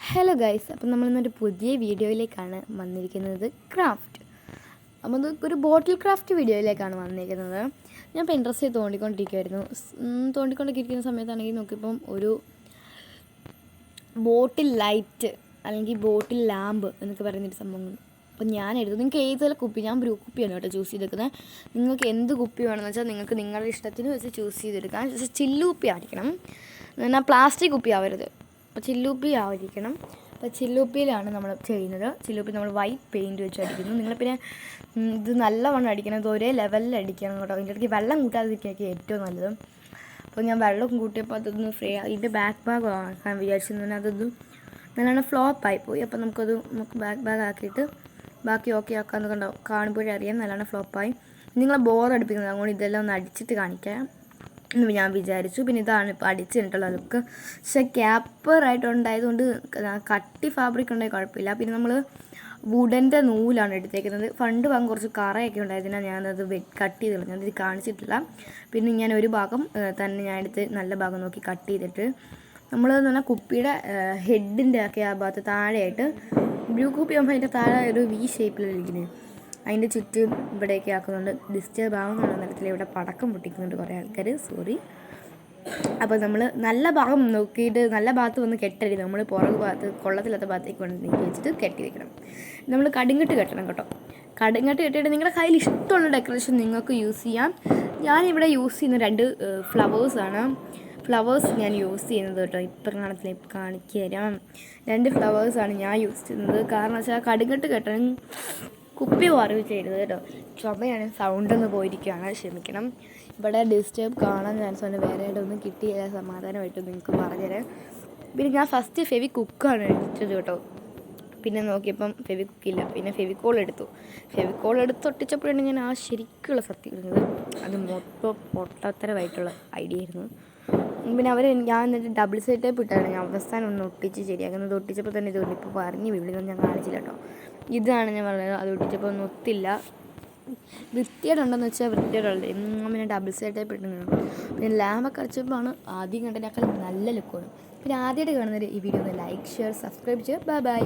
Hello guys, അപ്പം നമ്മളിന്നൊരു പുതിയ വീഡിയോയിലേക്കാണ് വന്നിരിക്കുന്നത്. ക്രാഫ്റ്റ് അപ്പോൾ ഒരു ബോട്ടിൽ ക്രാഫ്റ്റ് വീഡിയോയിലേക്കാണ് വന്നിരിക്കുന്നത്. ഞാൻ ഇപ്പോൾ ഇൻട്രസ്റ്റ് തോണ്ടിക്കൊണ്ടിരിക്കുമായിരുന്നു. തോണ്ടിക്കൊണ്ടിരിക്കുന്ന സമയത്താണെങ്കിൽ നോക്കിയപ്പം ഒരു ബോട്ടിൽ ലൈറ്റ് അല്ലെങ്കിൽ ബോട്ടിൽ ലാമ്പ് എന്നൊക്കെ പറയുന്നൊരു സംഭവം. അപ്പോൾ ഞാൻ എടുത്തു. നിങ്ങൾക്ക് ഏതുതരം കുപ്പി, ഞാൻ ബ്രൂ കുപ്പിയാണ് കേട്ടോ ചൂസ് ചെയ്തെടുക്കുന്നത്. നിങ്ങൾക്ക് എന്ത് കുപ്പി വേണമെന്ന് വെച്ചാൽ നിങ്ങൾക്ക് നിങ്ങളുടെ ഇഷ്ടത്തിന് വെച്ച് ചൂസ് ചെയ്തെടുക്കാം. പക്ഷേ ചില്ലുകുപ്പി ആയിരിക്കണം, എന്നാൽ പ്ലാസ്റ്റിക് കുപ്പി ആവരുത്. അപ്പോൾ ചില്ലുപ്പി ആയിരിക്കണം. അപ്പോൾ ചില്ലുപ്പിയിലാണ് നമ്മൾ ചെയ്യുന്നത്. ചില്ലുപ്പി നമ്മൾ വൈറ്റ് പെയിൻറ്റ് വെച്ച് അടിക്കുന്നു. നിങ്ങൾ പിന്നെ ഇത് നല്ലവണ്ണം അടിക്കണം, ഇത് ഒരേ ലെവലിൽ അടിക്കണം കേട്ടോ. അതിൻ്റെ ഇടയ്ക്ക് വെള്ളം കൂട്ടാതിരിക്കുകയൊക്കെ ഏറ്റവും നല്ലത്. അപ്പോൾ ഞാൻ വെള്ളം കൂട്ടിയപ്പോൾ അതൊന്ന് ഫ്രീ ഇതിൻ്റെ ബാക്ക് ഭാഗം ആക്കാൻ വിചാരിച്ചിരുന്നു. അതൊന്നും നല്ലോണം ഫ്ലോപ്പായി പോയി. അപ്പോൾ നമുക്ക് ബാക്ക് ഭാഗം ആക്കിയിട്ട് ബാക്കി ഓക്കെ ആക്കാമെന്ന് കണ്ടോ. കാണുമ്പോഴേ അറിയാം നല്ലോണം ഫ്ലോപ്പായി. നിങ്ങളെ ബോർ അടുപ്പിക്കുന്നത്, അതുകൊണ്ട് ഇതെല്ലാം ഒന്ന് അടിച്ചിട്ട് കാണിക്കാം എന്ന് ഞാൻ വിചാരിച്ചു. പിന്നെ ഇതാണ് ഇപ്പോൾ അടിച്ചിട്ടുള്ള ലുക്ക്. പക്ഷേ ക്യാപ്പറായിട്ടുണ്ടായതുകൊണ്ട് കട്ടി ഫാബ്രിക് ഉണ്ടായി കുഴപ്പമില്ല. പിന്നെ നമ്മൾ വുഡൻ്റെ നൂലാണ് എടുത്തേക്കുന്നത്. ഫണ്ട് ഭാഗം കുറച്ച് കറയൊക്കെ ഉണ്ടായതിനാൽ ഞാനത് കട്ട് ചെയ്ത് കളഞ്ഞു, അതിൽ കാണിച്ചിട്ടില്ല. പിന്നെ ഞാൻ ഒരു ഭാഗം തന്നെ ഞാൻ എടുത്ത് നല്ല ഭാഗം നോക്കി കട്ട് ചെയ്തിട്ട് നമ്മളെന്ന് പറഞ്ഞാൽ കുപ്പിയുടെ ഹെഡിൻ്റെ ഒക്കെ ആ ഭാഗത്ത് താഴെയായിട്ട് ബ്ലൂ കുപ്പി ആകുമ്പോൾ അതിൻ്റെ താഴെ ഒരു വി ഷേപ്പിലിരിക്കുന്നത്, അതിൻ്റെ ചുറ്റും ഇവിടെയൊക്കെ ആക്കുന്നുണ്ട്. ഡിസ്റ്റർബ് ആവുന്നുള്ള തരത്തിൽ ഇവിടെ പടക്കം പൊട്ടിക്കുന്നുണ്ട് കുറേ ആൾക്കാർ, സോറി. അപ്പോൾ നമ്മൾ നല്ല ഭാഗം നോക്കിയിട്ട് നല്ല ഭാഗത്ത് വന്ന് കെട്ടരുത്. നമ്മൾ പുറകു ഭാഗത്ത് കൊള്ളത്തില്ലാത്ത ഭാഗത്തേക്ക് കൊണ്ട് നീക്കി വെച്ചിട്ട് കെട്ടി വെക്കണം. നമ്മൾ കടുങ്കട്ട് കെട്ടണം കേട്ടോ. കടുങ്കട്ട് കെട്ടിയിട്ട് നിങ്ങളുടെ കയ്യിൽ ഇഷ്ടമുള്ള ഡെക്കറേഷൻ നിങ്ങൾക്ക് യൂസ് ചെയ്യാം. ഞാനിവിടെ യൂസ് ചെയ്യുന്ന 2 ഫ്ലവേഴ്സാണ്. ഫ്ലവേഴ്സ് ഞാൻ യൂസ് ചെയ്യുന്നത് കേട്ടോ. ഇപ്പം കാണിച്ചു തരാം. 2 ഫ്ലവേഴ്സാണ് ഞാൻ യൂസ് ചെയ്യുന്നത്. കാരണം വെച്ചാൽ കടുങ്കട്ട് കെട്ടണം, കുപ്പി വറവ് ചെയ്തത് കേട്ടോ. ചുമയാണ്, സൗണ്ടൊന്ന് പോയിരിക്കുകയാണ്, ക്ഷമിക്കണം. ഇവിടെ ഡിസ്റ്റർബ് കാണാൻ ചാൻസ് ഉണ്ട്. വേറെ ഒന്നും കിട്ടിയില്ല, സമാധാനമായിട്ട് നിങ്ങൾക്ക് പറഞ്ഞുതരാം. പിന്നെ ഞാൻ ഫസ്റ്റ് ഫെവിക്കുക്കാണ് എടുത്തത് കേട്ടോ. പിന്നെ നോക്കിയപ്പം ഫെവിക്കുക്കില്ല, പിന്നെ ഫെവിക്കോൾ എടുത്ത് ഒട്ടിച്ചപ്പോഴാണ് ഞാൻ ആ ശരിക്കുള്ള സത്യം ഇരുന്നത്. അത് മൊത്തം പൊട്ടത്തരമായിട്ടുള്ള ഐഡിയ ആയിരുന്നു. പിന്നെ ഞാൻ എന്നിട്ട് ഡബിൾ സൈഡ് ടേപ്പ് ഇട്ടാണ് ഞാൻ അവസാനം ഒന്ന് ഒട്ടിച്ച് ശരിയാക്കുന്നത്. ഒട്ടിച്ചപ്പോൾ തന്നെ ഇതുകൊണ്ട് ഇപ്പോൾ പറഞ്ഞു വീട്ടിലൊന്നും ഞാൻ കാണിച്ചില്ല കേട്ടോ. ഇതാണ് ഞാൻ പറഞ്ഞത്, അത് ഒട്ടിച്ചപ്പോൾ ഒന്നും ഒത്തില്ല. വൃത്തിയോടുണ്ടെന്ന് വെച്ചാൽ വൃത്തിയോടുള്ളത്. പിന്നെ ഡബിൾ സൈഡ് ടേപ്പ് ഇട്ടുന്നത്. പിന്നെ ലാമ്പൊക്കെ അടിച്ചപ്പോഴാണ് ആദ്യം കണ്ടതിനേക്കാൾ നല്ല ലുക്കാണ്. പിന്നെ ആദ്യമായിട്ട് കാണുന്നവർ ഈ വീഡിയോ ഒന്ന് ലൈക്ക്, ഷെയർ, സബ്സ്ക്രൈബ് ചെയ്യുക. Bye bye.